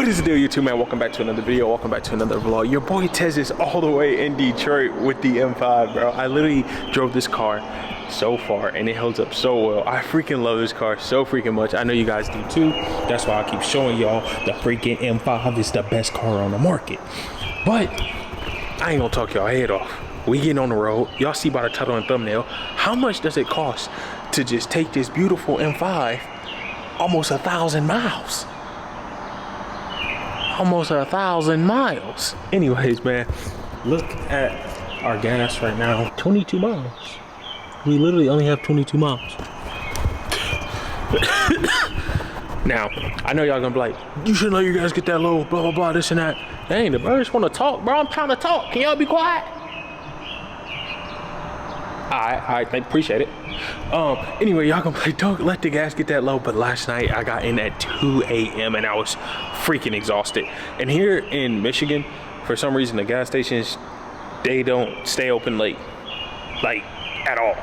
What is the deal, YouTube, man? Welcome back to another video. Welcome back to another vlog. Your boy Tez is all the way in Detroit with the M5, bro. I literally drove this car so far and it holds up so well. I freaking love this car so freaking much. I know you guys do too. That's why I keep showing y'all the freaking M5 is the best car on the market. But I ain't gonna talk y'all head off. We getting on the road. Y'all see by the title and thumbnail, how much does it cost to just take this beautiful M5 almost 1,000 miles? Almost 1,000 miles. Anyways, man, look at our gas right now. 22 miles. We literally only have 22 miles. Now, I know y'all gonna be like, you shouldn't let your gas get that low, blah, blah, blah, this and that. Dang, the birds wanna talk, bro. I'm trying to talk. Can y'all be quiet? I appreciate it. Anyway, y'all gonna play, don't let the gas get that low. But last night I got in at 2 a.m. and I was freaking exhausted. And here in Michigan, for some reason, the gas stations, they don't stay open late, like at all.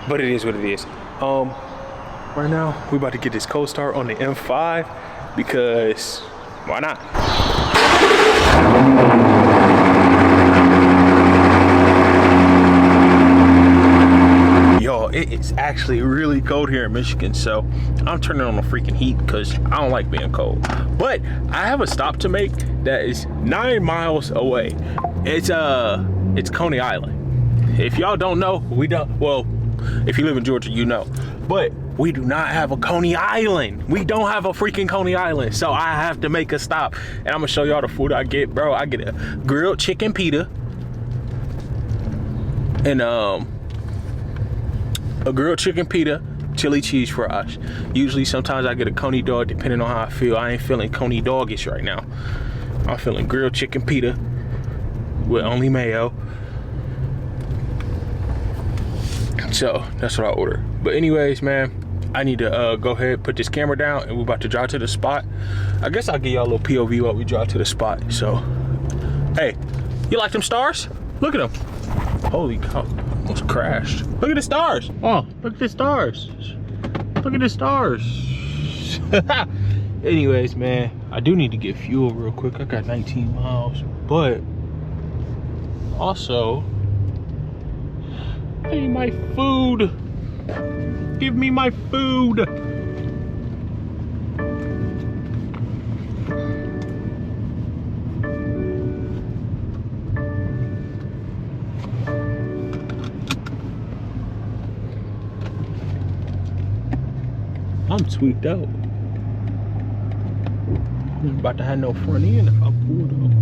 But it is what it is. Right now we about to get this cold start on the M5 because why not? Y'all, it is actually really cold here in Michigan, so I'm turning on the freaking heat because I don't like being cold. But I have a stop to make that is 9 miles away. It's Coney Island. If y'all don't know, we don't, well, if you live in Georgia, you know, but we do not have a Coney Island. We don't have a freaking Coney Island, so I have to make a stop. And I'm gonna show y'all the food I get, bro. I get a grilled chicken pita and a grilled chicken pita, chili cheese fries. Usually, sometimes I get a Coney dog, depending on how I feel. I ain't feeling Coney doggish right now. I'm feeling grilled chicken pita with only mayo. So that's what I order. But anyways, man, I need to go ahead, put this camera down, and we're about to drive to the spot. I guess I'll give y'all a little POV while we drive to the spot. So, hey, you like them stars? Look at them. Holy cow. Almost crashed. Look at the stars. Oh, look at the stars. Look at the stars. Anyways, man, I do need to get fuel real quick. I got 19 miles, but also, hey, my food. Give me my food. I'm tweaked out. I'm about to have no front end if I pull up.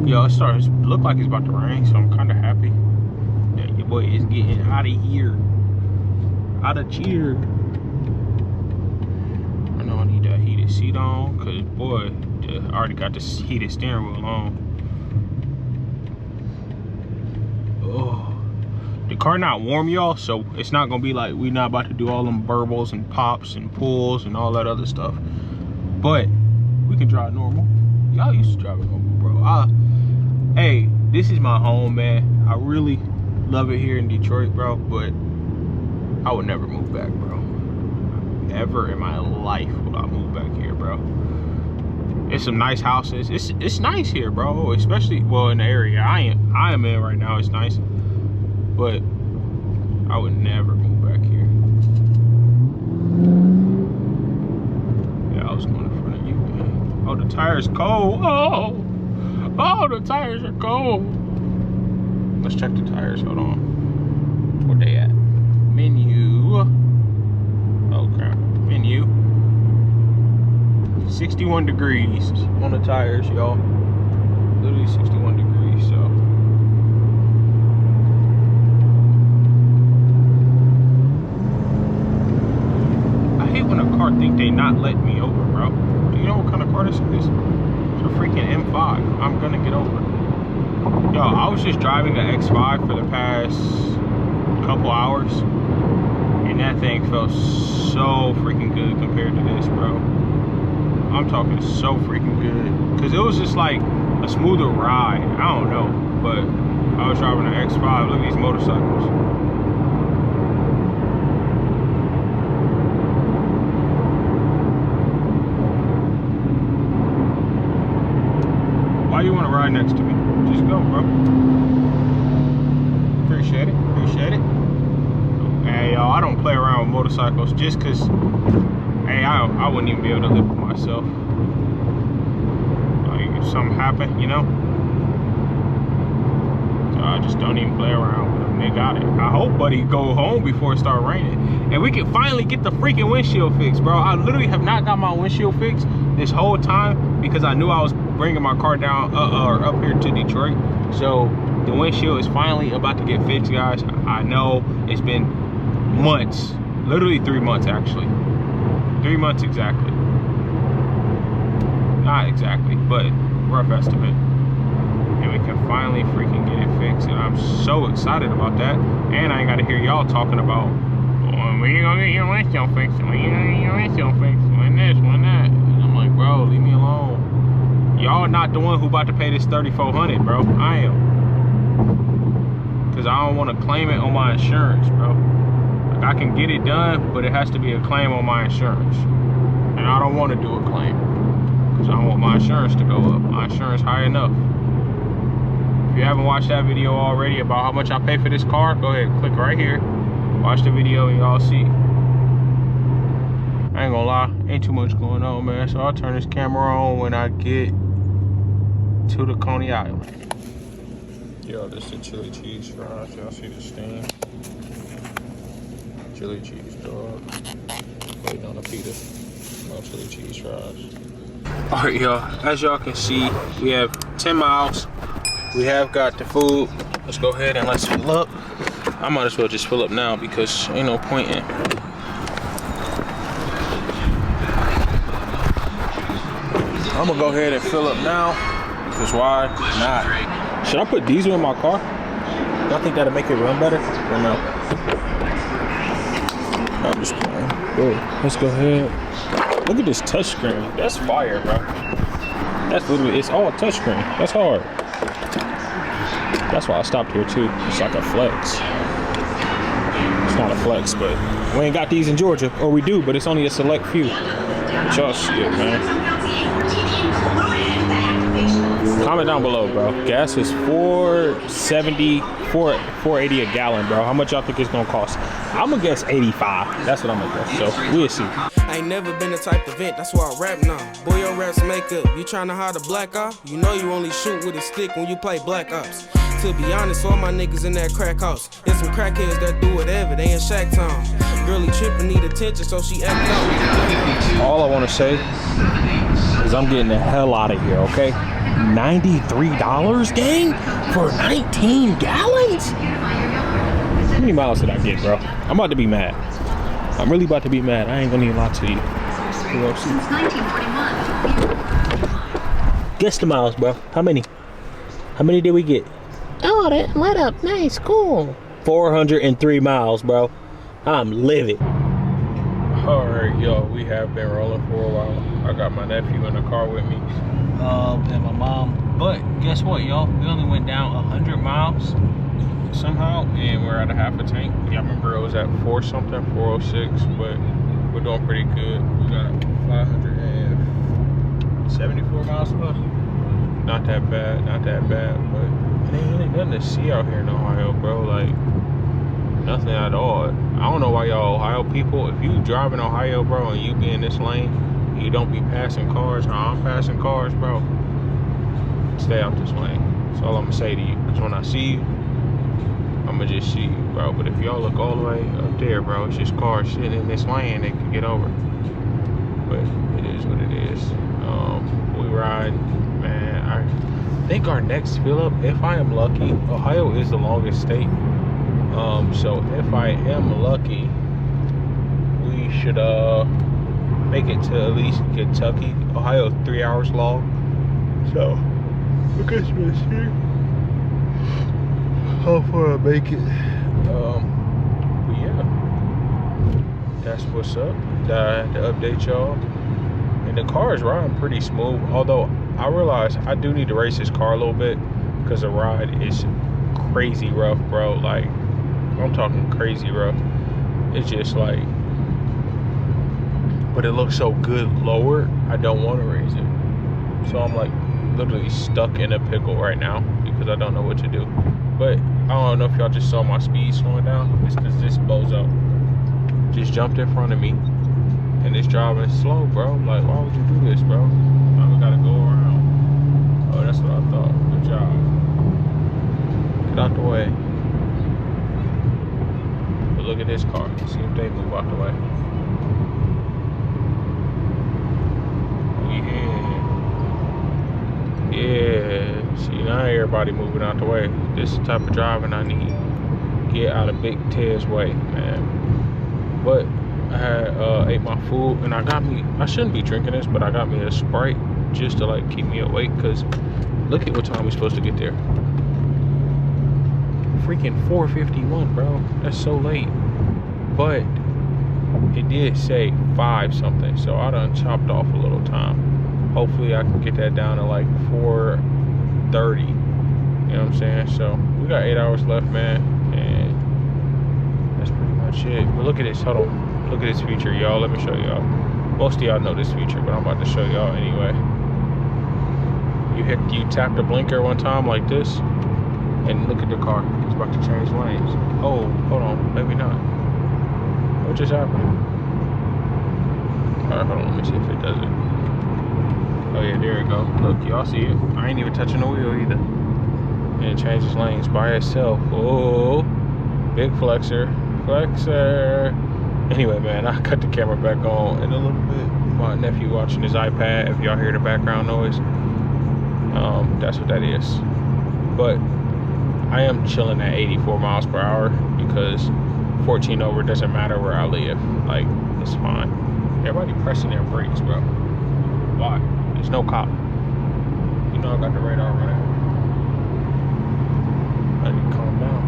Yo, it starts to look like it's about to rain, so I'm kind of happy that your boy is getting out of here. Out of cheer. I know I need that heated seat on, because boy, I already got this heated steering wheel on. Oh. The car not warm, y'all, so it's not gonna be like we not about to do all them burbles and pops and pulls and all that other stuff. But we can drive normal. Y'all used to drive it normal, bro. Hey, this is my home, man. I really love it here in Detroit, bro, but I would never move back, bro. Never in my life would I move back here, bro. It's some nice houses. It's nice here, bro, especially, well, in the area I am in right now. It's nice. But I would never move back here. Yeah, I was going in front of you, man. Oh, the tire's cold. Oh, the tires are cold. Let's check the tires. Hold on. Where they at? Menu. Oh, crap. Menu. 61 degrees on the tires, y'all. Literally 61 degrees, so. When a car think they not letting me over, bro. Do you know what kind of car this is? It's a freaking M5. I'm gonna get over. Yo, I was just driving an X5 for the past couple hours, and that thing felt so freaking good compared to this, bro. I'm talking so freaking good, because it was just like a smoother ride. I don't know, but I was driving an X5. Look at these motorcycles. you want to ride next to me? Just go, bro. Appreciate it. Appreciate it. Hey, y'all, I don't play around with motorcycles just because, hey, I wouldn't even be able to live with myself. Like, if something happened, you know? So I just don't even play around with them. They got it. I hope Buddy go home before it start raining. And we can finally get the freaking windshield fixed, bro. I literally have not got my windshield fixed this whole time because I knew I was bringing my car down or up here to Detroit. So the windshield is finally about to get fixed, guys. I know it's been months, literally 3 months actually. 3 months exactly. Not exactly, but rough estimate. And we can finally freaking get it fixed. And I'm so excited about that. And I ain't got to hear y'all talking about, oh, when you gonna get your windshield fixed? When you gonna get your windshield fixed? When this, when that? And I'm like, bro, leave me alone. Y'all not the one who about to pay this $3,400, bro. I am. Because I don't want to claim it on my insurance, bro. Like, I can get it done, but it has to be a claim on my insurance. And I don't want to do a claim. Because I don't want my insurance to go up. My insurance high enough. If you haven't watched that video already about how much I pay for this car, go ahead, click right here. Watch the video and y'all see. I ain't gonna lie, ain't too much going on, man. So I'll turn this camera on when I get to the Coney Island. Yo, this is the chili cheese fries. Y'all see the steam? Chili cheese dog. Waiting on a pita. No chili cheese fries. All right, y'all. As y'all can see, we have 10 miles. We have got the food. Let's go ahead and let's fill up. I might as well just fill up now because ain't no point in. I'm gonna go ahead and fill up now because why not? Should I put diesel in my car? Y'all think that'll make it run better or no? I'm just playing. Good. Let's go ahead. Look at this touchscreen. That's fire, bro. That's literally, it's all touchscreen. That's hard. That's why I stopped here too. It's like a flex. It's not a flex, but we ain't got these in Georgia. Or we do, but it's only a select few. Y'all see it, man. Comment down below, bro. Gas is $4.80 a gallon, bro. How much y'all think it's gonna cost? I'm gonna guess 85. That's what I'm gonna guess. So we'll see. I ain't never been the type to vent, that's why I rap now. Boy, your raps make up. You tryna hide a black eye? You know you only shoot with a stick when you play Black Ops. To be honest, all my niggas in that crack house. There's some crackheads that do whatever, they in Shack Town. Girlie trippin', need attention, so she act out. All I wanna say is I'm getting the hell out of here, okay? $93, gang? For 19 gallons? How many miles did I get, bro? I'm about to be mad. I'm really about to be mad. I ain't gonna even lie to you. Since 1941. Guess the miles, bro. How many? How many did we get? Oh, that light up. Nice, cool. 403 miles, bro. I'm livid. All right, y'all. We have been rolling for a while. I got my nephew in the car with me, and my mom. But guess what, y'all? We only went down 100 miles somehow, and we're at a half a tank. Yeah, I remember it was at 406, but we're doing pretty good. We got 574 miles left. Not that bad, not that bad, but it ain't really nothing to see out here in Ohio, bro. Like, nothing at all. I don't know why y'all Ohio people, if you drive in Ohio, bro, and you be in this lane, you don't be passing cars, or I'm passing cars, bro, stay out this lane. That's all I'm gonna say to you. Because when I see you, I'm gonna just see you, bro. But if y'all look all the way up there, bro, it's just cars sitting in this lane they can get over. But it is what it is. We ride, man. I think our next fill up, if I am lucky, Ohio is the longest state. So if I am lucky, we should make it to at least Kentucky. Ohio is 3 hours long. So I guess we'll see how far I make it. But yeah, that's what's up. I had to update y'all. And the car is riding pretty smooth. Although I realize I do need to race this car a little bit because the ride is crazy rough, bro. Like, I'm talking crazy rough. It's just like, but it looks so good lower, I don't want to raise it. So I'm like literally stuck in a pickle right now because I don't know what to do. But I don't know if y'all just saw my speed slowing down. It's because this bozo just jumped in front of me and it's driving slow, bro. Like, why would you do this, bro? Now we gotta go around. Oh, that's what I thought. Good job. Get out the way. But look at this car. See if they move out the way. Yeah. See, now everybody moving out the way. This is the type of driving I need. Get out of Big Ted's way, man. But I had ate my food and I shouldn't be drinking this, but I got me a Sprite just to like keep me awake, because look at what time we're supposed to get there. Freaking 4:51, bro. That's so late. But it did say 5 something, so I done chopped off a little time. Hopefully I can get that down to like 4:30. You know what I'm saying? So we got 8 hours left, man, and that's pretty much it. But look at this. Hold on. Look at this feature, y'all. Let me show y'all. Most of y'all know this feature, but I'm about to show y'all anyway. You tap the blinker one time like this, and look at the car. It's about to change lanes. Oh, hold on. Maybe not. What just happened? Alright, hold on. Let me see if it does it. Oh yeah, there we go. Look, y'all see it. I ain't even touching the wheel either. And it changes lanes by itself. Oh, big flexer. Flexer. Anyway, man, I cut the camera back on in a little bit. My nephew watching his iPad. If y'all hear the background noise, that's what that is. But I am chilling at 84 miles per hour because 14 over doesn't matter where I live. Like, it's fine. Everybody pressing their brakes, bro. Why? There's no cop. You know I got the radar running. I need to calm down.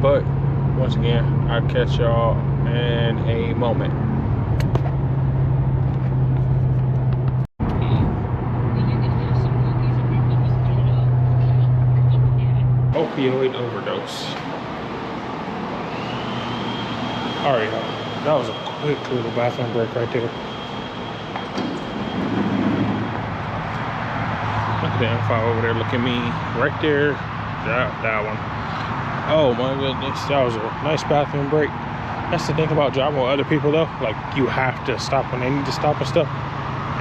But once again, I'll catch y'all in a moment. Opioid overdose. Alright, that was a quick little bathroom break right there. Look at the M5 over there. Look at me right there. That one. Oh my goodness, that was a nice bathroom break. That's the thing about driving with other people though. Like, you have to stop when they need to stop and stuff.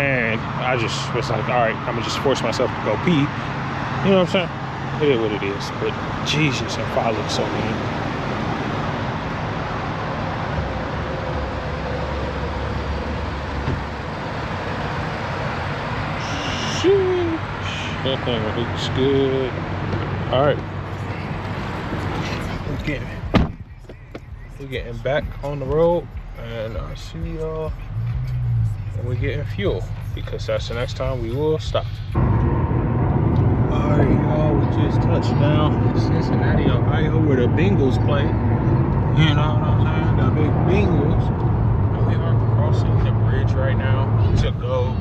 And I just was like, all right, I'm gonna just force myself to go pee. You know what I'm saying? It is what it is. But Jesus, M5 looks so mean. That thing looks good. All right, we're getting back on the road, and I'll see y'all when we're getting fuel, because that's the next time we will stop. All right, y'all, we just touched down in Cincinnati, Ohio, where the Bengals play. You know what I'm saying? The big Bengals. And we are crossing the bridge right now to go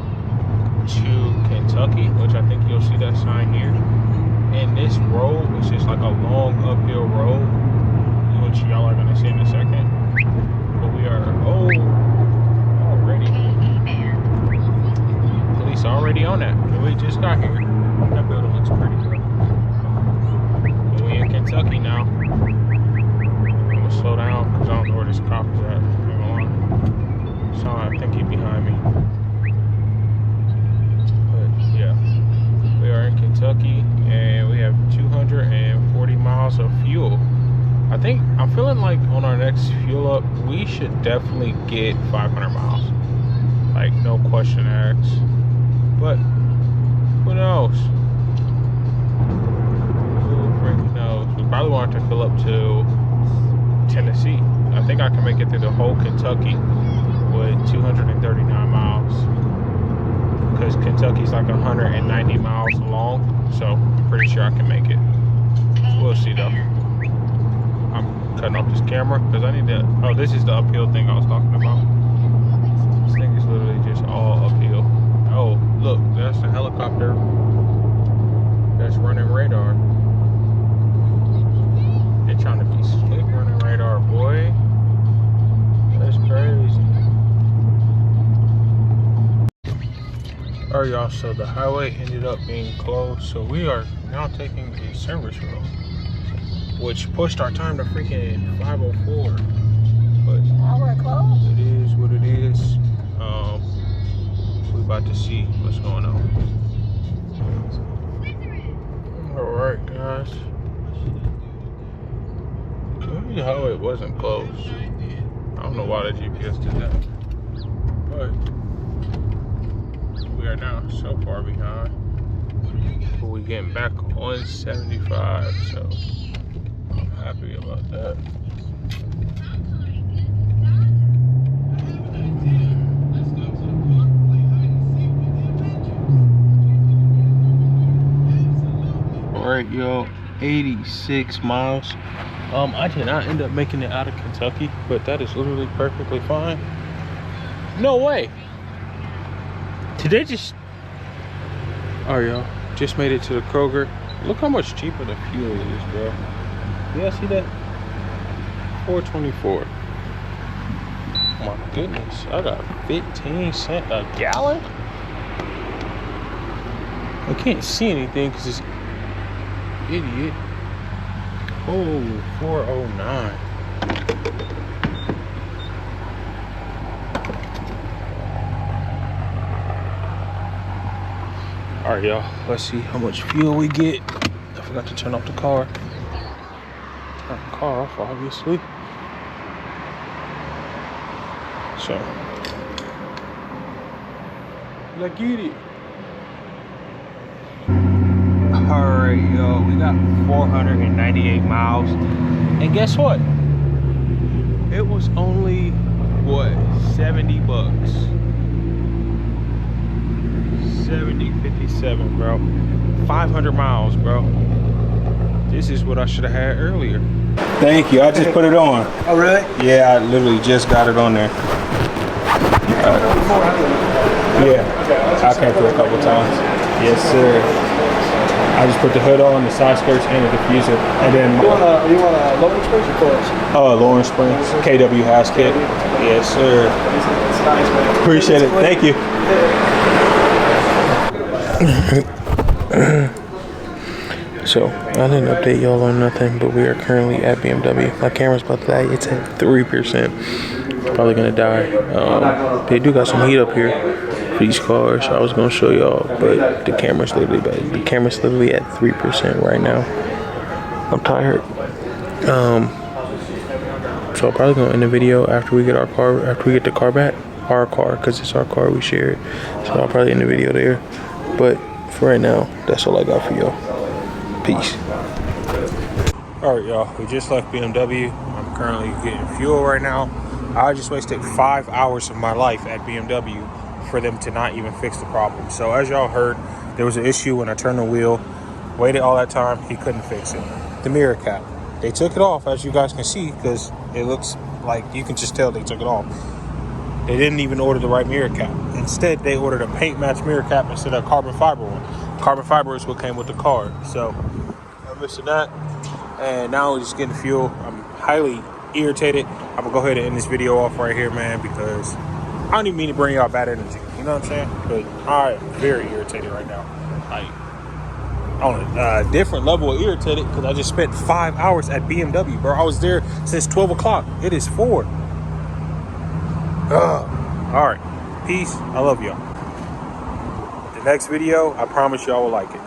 to Kentucky, which I think you'll see that sign here. And this road is just like a long uphill road, which y'all are gonna see in a second. But we are already police already on that. And we just got here. That building looks pretty good. But we in Kentucky now. I'm gonna slow down because I don't know where this cop is at. So I think he's behind me. We are in Kentucky and we have 240 miles of fuel. I'm feeling like on our next fuel up, we should definitely get 500 miles. Like, no question asked. But who knows? Who freaking knows? We probably want to fill up to Tennessee. I think I can make it through the whole Kentucky with 239 miles. Because Kentucky's like 190 miles long, so I'm pretty sure I can make it. We'll see though. I'm cutting off this camera because I need to. Oh, this is the uphill thing I was talking about. This thing is literally just all uphill. Oh, look, that's the helicopter that's running radar. They're trying to be slick running radar, boy. That's crazy. All Alright y'all, so the highway ended up being closed, so we are now taking a service road, which pushed our time to freaking 5:04. But Highway closed? it is what it is. We about to see what's going on. Alright guys. Maybe the highway wasn't closed. I don't know why the GPS did that. But we are now so far behind. But we getting back on 75, so I'm happy about that. Alright, yo, 86 miles. I did not end up making it out of Kentucky, but that is literally perfectly fine. No way. Today just... Alright, y'all. Just made it to the Kroger. Look how much cheaper the fuel is, bro. Yeah, see that? $4.24. My goodness. I got 15 cents a gallon? I can't see anything because it's... Idiot. Oh, 409. All right, y'all. Let's see how much fuel we get. I forgot to turn off the car. Turn the car off, obviously. So, let's get it. Alright, yo, we got 498 miles. And guess what? It was only, what, 70 bucks. 70.57, bro. 500 miles, bro. This is what I should have had earlier. Thank you. I just put it on. Oh, really? Yeah, I literally just got it on there. Yeah, I came through a couple times. Yes, sir. I just put the hood on, the side skirts, and the diffuser, and then You want a Lower Springs or Forest? Lawrence Springs, KW house kit. Yes, sir. It's nice, man. Appreciate it. Thank you. So, I didn't update y'all on nothing, but we are currently at BMW. My camera's about to die. It's at 3%. Probably gonna die. They do got some heat up here for these cars. I was gonna show y'all, but the camera's literally bad. The camera's literally at 3% right now. I'm tired. So I'm probably gonna end the video after we get our car, after we get the car back. Our car, because it's our car, we share it. So I'll probably end the video there. But for right now, that's all I got for y'all. Peace. All right, y'all, we just left BMW. I'm currently getting fuel right now. I just wasted 5 hours of my life at BMW for them to not even fix the problem. So as y'all heard, there was an issue when I turned the wheel. Waited all that time, he couldn't fix it. The mirror cap. They took it off, as you guys can see, because it looks like you can just tell they took it off. They didn't even order the right mirror cap. Instead, they ordered a paint match mirror cap instead of a carbon fiber one. Carbon fiber is what came with the car. So I'm missing that. And now we're just getting fuel. I'm highly irritated. I'm gonna go ahead and end this video off right here, man, because I don't even mean to bring y'all bad energy. You know what I'm saying? But I'm very irritated right now. Like, on a different level of irritated because I just spent 5 hours at BMW, bro. I was there since 12 o'clock. It is 4. All right. Peace. I love y'all. The next video, I promise y'all will like it.